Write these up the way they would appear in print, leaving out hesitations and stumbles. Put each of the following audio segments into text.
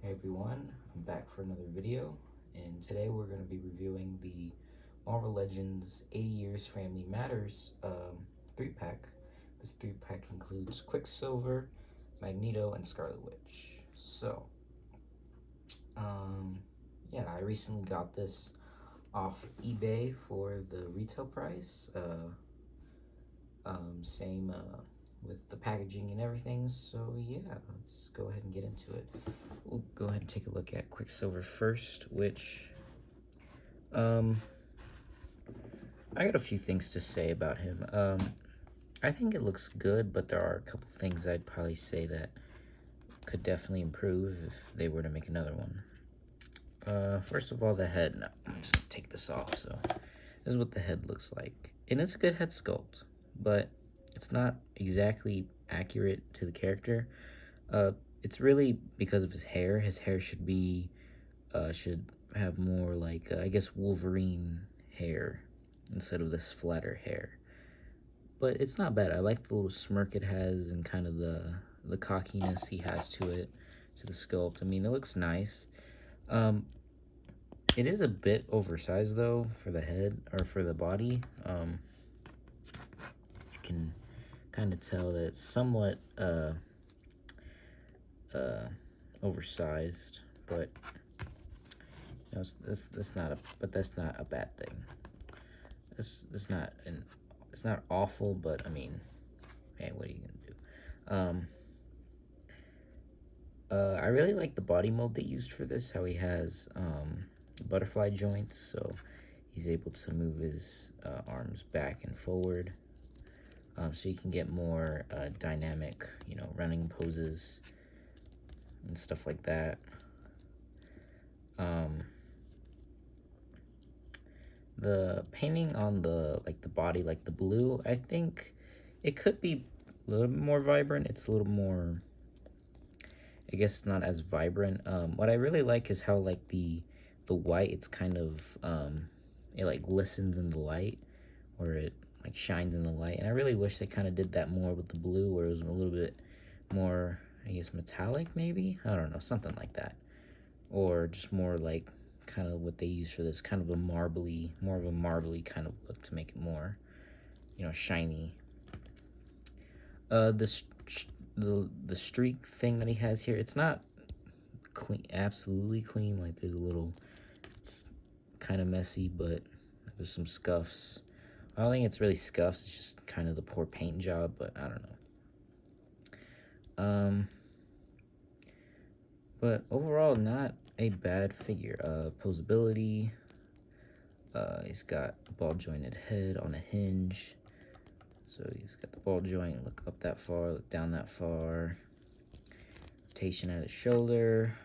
Hey everyone, I'm back for another video, and today we're going to be reviewing the Marvel Legends 80 Years Family Matters 3-pack. This 3-pack includes Quicksilver, Magneto, and Scarlet Witch. So, yeah, I recently got this off eBay for the retail price. Same with the packaging and everything. So yeah, let's go ahead and get into it. We'll go ahead and take a look at Quicksilver first, which I got a few things to say about him. I think it looks good, but there are a couple things I'd probably say that could definitely improve if they were to make another one. First of all, the head. No, I'm just gonna take this off. So this is what the head looks like, and it's a good head sculpt, but it's not exactly accurate to the character. It's really because of his hair. His hair should be, should have more like, I guess, Wolverine hair instead of this flatter hair. But it's not bad. I like the little smirk it has and kind of the cockiness he has to it, to the sculpt. I mean, it looks nice. It is a bit oversized though for the head or for the body. You can kind of tell that it's somewhat oversized, but you know, that's not a bad thing. It's not awful, but I mean, hey, what are you gonna do? I really like the body mold they used for this. How he has butterfly joints, so he's able to move his arms back and forward. So you can get more dynamic, you know, running poses and stuff like that. The painting on the body, like the blue, I think it could be a little bit more vibrant. It's a little more, I guess it's not as vibrant. What I really like is how like the white, it's kind of it like glistens in the light, or it like shines in the light. And I really wish they kind of did that more with the blue, where it was a little bit more, I guess, metallic maybe. I don't know, something like that, or just more like kind of what they use for this, kind of a marbly, more of a marbly kind of look to make it more, you know, shiny. The streak thing that he has here, it's not clean, absolutely clean. Like there's a little, it's kind of messy, but there's some scuffs. I don't think it's really scuffs, it's just kind of the poor paint job, but I don't know. But overall, not a bad figure. Posability, he's got a ball jointed head on a hinge. So he's got the ball joint, look up that far, look down that far. Rotation at his shoulder.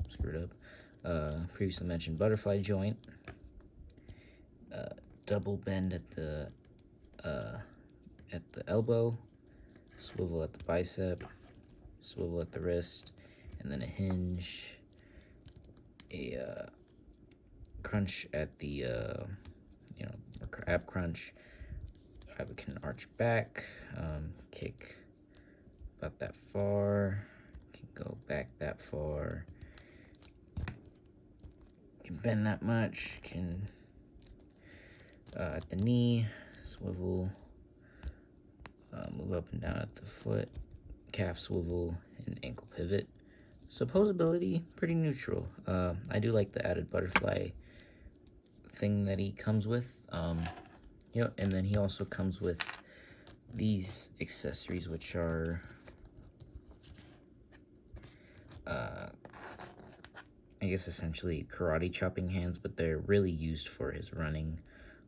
Screwed up. Previously mentioned butterfly joint. Double bend at the elbow. Swivel at the bicep. Swivel at the wrist. And then a hinge. A crunch at the you know, ab crunch. I can arch back, kick about that far, can go back that far, can bend that much, can at the knee, swivel, move up and down at the foot, calf swivel, and ankle pivot. So posability, pretty neutral. I do like the added butterfly thing that he comes with. You know, and then he also comes with these accessories, which are I guess essentially karate chopping hands, but they're really used for his running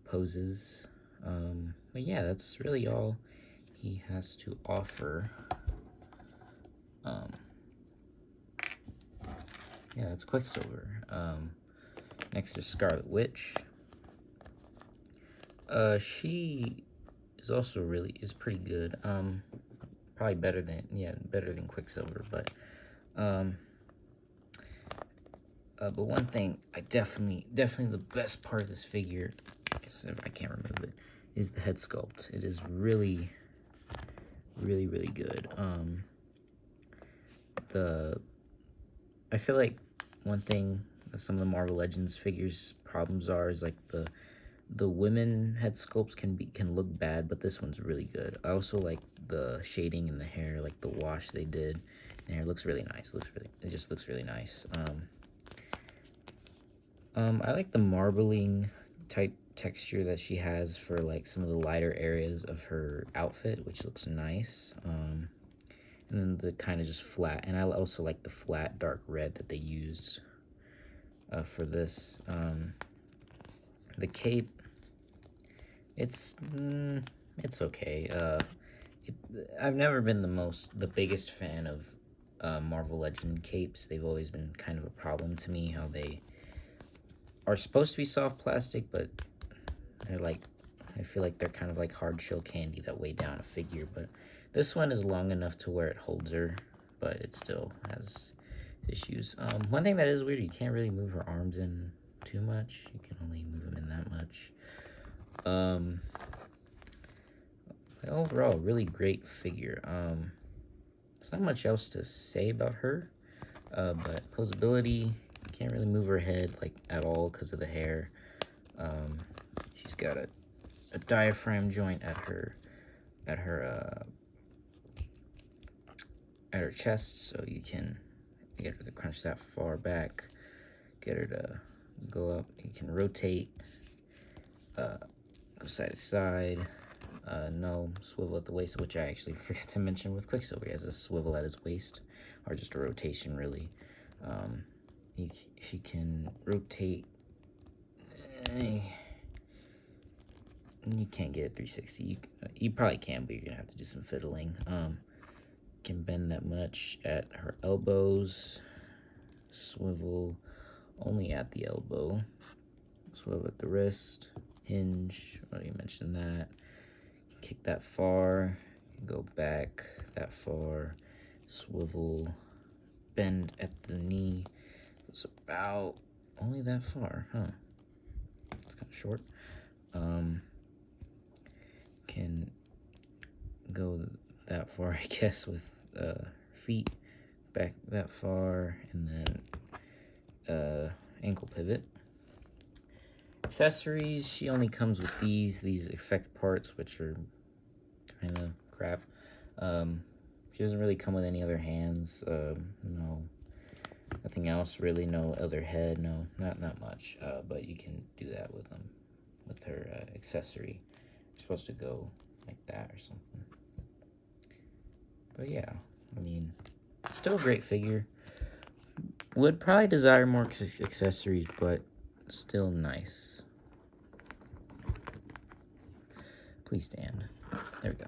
poses. But yeah, that's really all he has to offer. Yeah, it's Quicksilver. Next is Scarlet Witch. She is also is pretty good. Probably better than Quicksilver, but one thing I definitely the best part of this figure, if I can't remove it, is the head sculpt. It is really really, really good. I feel like one thing that some of the Marvel Legends figures problems are is like the women head sculpts can look bad, but this one's really good. I also like the shading in the hair, like the wash they did. The hair looks really nice. It just looks really nice. I like the marbling type texture that she has for like some of the lighter areas of her outfit, which looks nice. And then the kind of just flat, and I also like the flat dark red that they used for this. The cape, it's okay. I've never been the biggest fan of Marvel Legend capes. They've always been kind of a problem to me, how they are supposed to be soft plastic, but they're like, I feel like they're kind of like hard shell candy that weigh down a figure. But this one is long enough to where it holds her, but it still has issues. One thing that is weird, you can't really move her arms in too much. You can only move them in that much. Overall, really great figure. There's not much else to say about her, but posability, you can't really move her head like at all because of the hair. She's got a diaphragm joint at her chest, so you can get her to crunch that far back, get her to go up. You can rotate, go side to side. No swivel at the waist, which I actually forgot to mention with Quicksilver. He has a swivel at his waist, or just a rotation, really. She can rotate. You can't get it 360. You probably can, but you're gonna have to do some fiddling. Can bend that much at her elbows. Swivel only at the elbow. Swivel at the wrist. Hinge. Already mentioned that. Kick that far. Go back that far. Swivel. Bend at the knee. It's about only that far, huh? It's kind of short. Can go that far, I guess, with feet back that far, and then ankle pivot. Accessories, she only comes with these effect parts, which are kind of crap. She doesn't really come with any other hands. No, nothing else really. No other head. No, not much. But you can do that with them, with her accessory. You're supposed to go like that or something. But yeah, I mean, still a great figure. Would probably desire more accessories, but still nice. Please stand. There we go.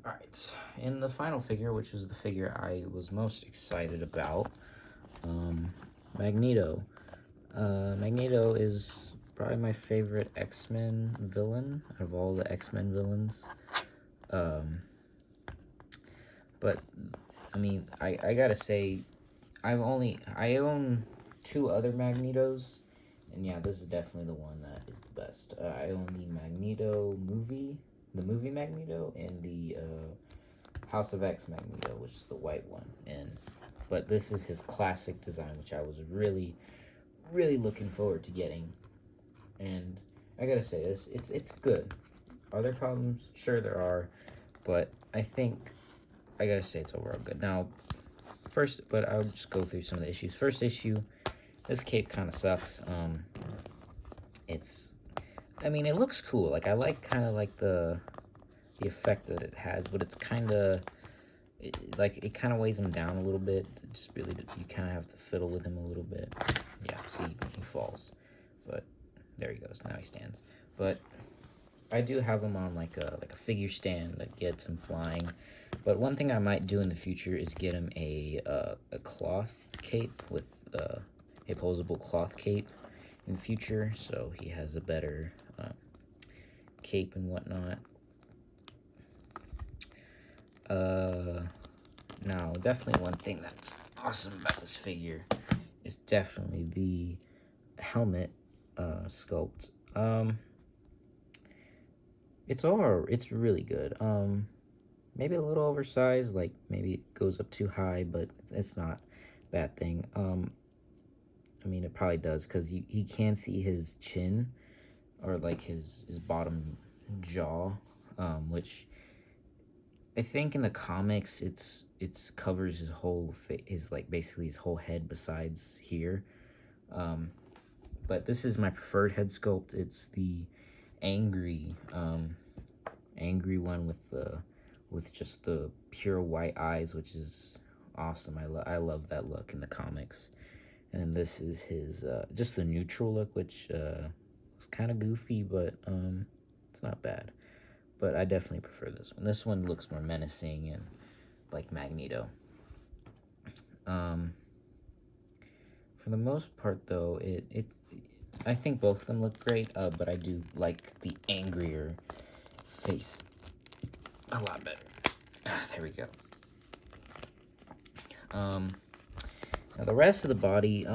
Alright, and the final figure, which was the figure I was most excited about, Magneto. Magneto is probably my favorite X-Men villain out of all the X-Men villains. But I mean, I gotta say, I own 2 other Magnetos, and yeah, this is definitely the one that is the best. I own the Magneto movie, the movie Magneto, and the House of X Magneto, which is the white one. But this is his classic design, which I was really, really looking forward to getting. And I gotta say, it's good. Are there problems? Sure there are, but I think I gotta say it's overall good. Now, but I'll just go through some of the issues. First issue, this cape kind of sucks. I mean, it looks cool. Like, I like kind of like the effect that it has, but it's kind of, it kind of weighs him down a little bit. It just really, you kind of have to fiddle with him a little bit. Yeah, see, he falls. But there he goes. Now he stands. But I do have him on like a figure stand that gets him flying. But one thing I might do in the future is get him a cloth cape with a posable cloth cape in the future, so he has a better cape and whatnot. Now, definitely one thing that's awesome about this figure is definitely the helmet sculpt. It's really good. maybe a little oversized, like maybe it goes up too high, but it's not a bad thing. I mean, it probably does, because he can see his chin, or like his bottom jaw, which I think in the comics it's covers his whole his, like, basically his whole head besides here. Um, but this is my preferred head sculpt. It's the angry angry one with just the pure white eyes, which is awesome. I love that look in the comics. And this is his just the neutral look, which is kind of goofy, but it's not bad. But I definitely prefer this one. This one looks more menacing and like Magneto. For the most part, though, I think both of them look great, but I do like the angrier face a lot better. There we go. Now the rest of the body,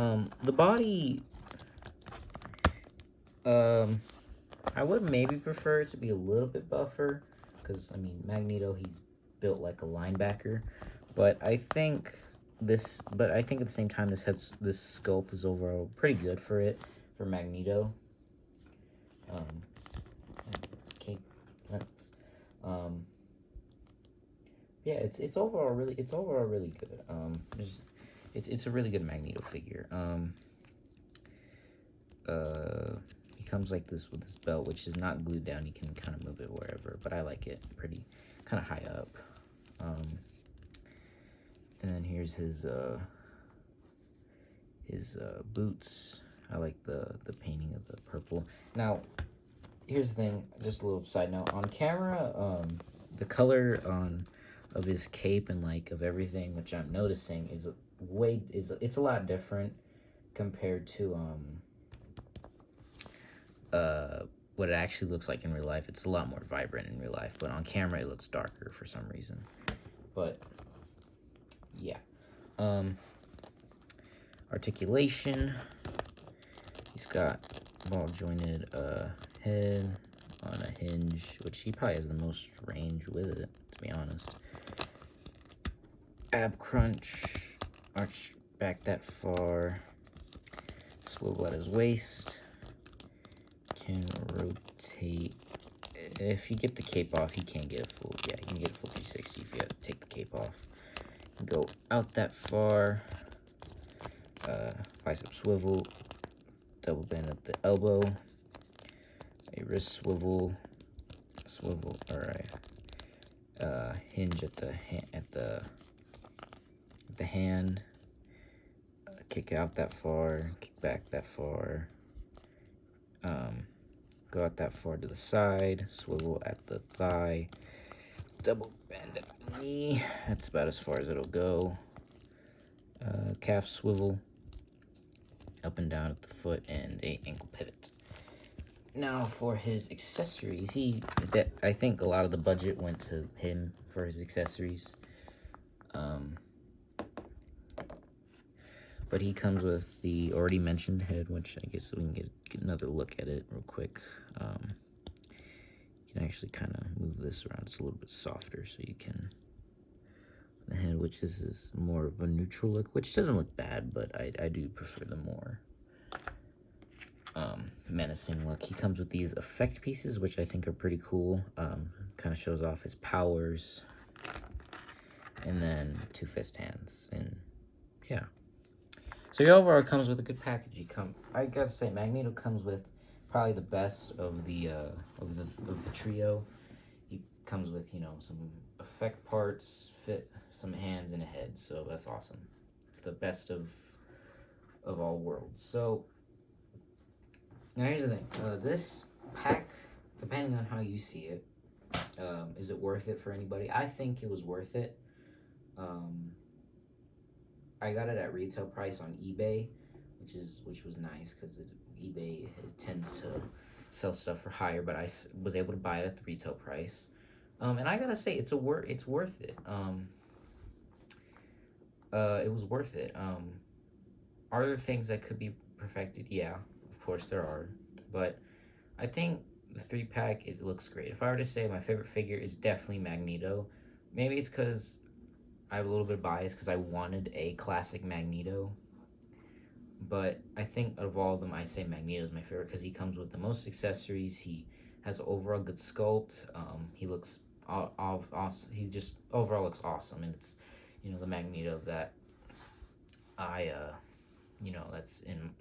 I would maybe prefer it to be a little bit buffer, because I mean Magneto, he's built like a linebacker, but I think at the same time this sculpt is overall pretty good for Magneto. Okay, let's yeah, it's overall really good. It's a really good Magneto figure. He comes like this with this belt, which is not glued down. You can kind of move it wherever, but I like it pretty kind of high up. And then here's his boots. I like the painting of the purple. Now, here's the thing. Just a little side note. On camera, the color of his cape and like of everything, which I'm noticing, is it's a lot different compared to what it actually looks like in real life. It's a lot more vibrant in real life, but on camera it looks darker for some reason. But yeah, articulation. He's got ball jointed head on a hinge, which he probably has the most range with it, to be honest. Ab crunch, arch back that far, swivel at his waist, can rotate. If you get the cape off, you can't get a full, yeah, you can get a full 360 if you have to take the cape off. Go out that far, bicep swivel, double bend at the elbow, a wrist swivel, or a hinge at the hand, kick out that far, kick back that far, go out that far to the side, swivel at the thigh, double bend at the knee. That's about as far as it'll go. Calf swivel, up and down at the foot, and a ankle pivot. Now for his accessories, I think a lot of the budget went to him for his accessories. But he comes with the already mentioned head, which I guess we can get another look at it real quick. You can actually kind of move this around. It's a little bit softer, so you can... The head, which is more of a neutral look, which doesn't look bad, but I do prefer the more menacing look. He comes with these effect pieces, which I think are pretty cool. Kind of shows off his powers. And then two fist hands, and yeah. So he overall comes with a good package. I gotta say, Magneto comes with probably the best of the trio. He comes with, you know, some effect parts, some hands, and a head. So that's awesome. It's the best of all worlds. So now here's the thing. This pack, depending on how you see it, is it worth it for anybody? I think it was worth it. I got it at retail price on eBay, which was nice, because eBay tends to sell stuff for higher, but I was able to buy it at the retail price. And I gotta say, it's worth it. It was worth it. Are there things that could be perfected? Yeah, of course there are. But I think the 3-pack, it looks great. If I were to say my favorite figure is definitely Magneto, maybe it's because I have a little bit of bias because I wanted a classic Magneto. But I think of all of them, I say Magneto's my favorite because he comes with the most accessories. He has an overall good sculpt. He looks awesome. He just overall looks awesome, and it's the Magneto that I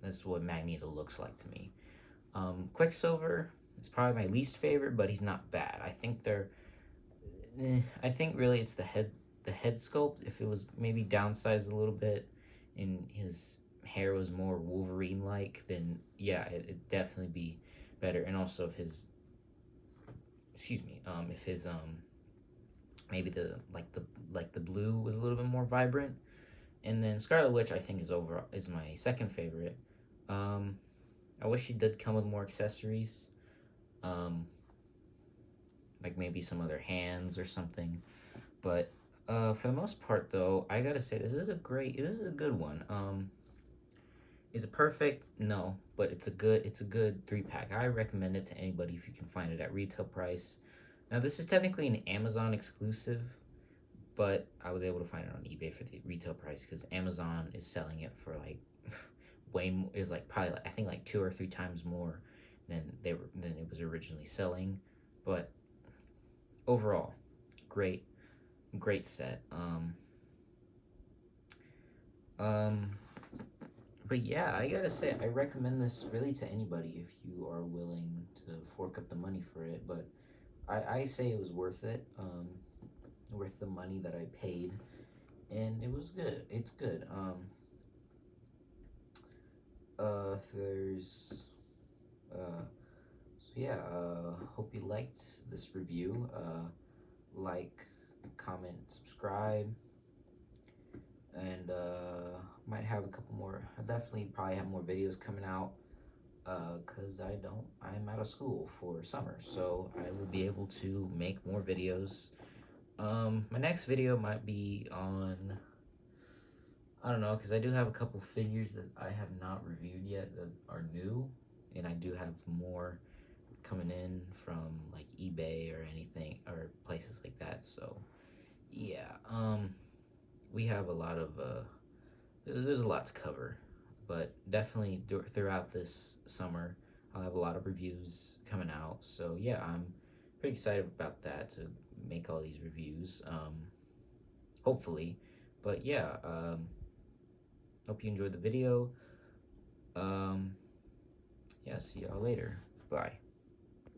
that's what Magneto looks like to me. Quicksilver is probably my least favorite, but he's not bad. I think really it's the head sculpt. If it was maybe downsized a little bit, and his hair was more Wolverine like, then yeah, it'd definitely be better. And also if his if his maybe the blue was a little bit more vibrant. And then Scarlet Witch I think is my second favorite. Um, I wish she did come with more accessories. Um, like maybe some other hands or something. But for the most part, though, I gotta say this is a good one. Is it perfect? No, but it's a good 3 pack. I recommend it to anybody if you can find it at retail price. Now this is technically an Amazon exclusive, but I was able to find it on eBay for the retail price because Amazon is selling it for like way more, is like probably I think like 2 or 3 times more than it was originally selling. But overall, great great set. Um, but yeah, I gotta say, I recommend this really to anybody if you are willing to fork up the money for it. But I say it was worth it. Worth the money that I paid, and it was good. It's good. There's so yeah. Hope you liked this review. Like, comment, subscribe, and might have a couple more. I definitely probably have more videos coming out because I'm out of school for summer, so I will be able to make more videos. My next video might be on, I don't know, because I do have a couple figures that I have not reviewed yet that are new, and I do have more coming in from like eBay or anything or places like that. So yeah, we have a lot of there's a lot to cover, but definitely throughout this summer I'll have a lot of reviews coming out. So yeah, I'm pretty excited about that to make all these reviews. Hopefully, but yeah, hope you enjoyed the video. Yeah, see y'all later. Bye.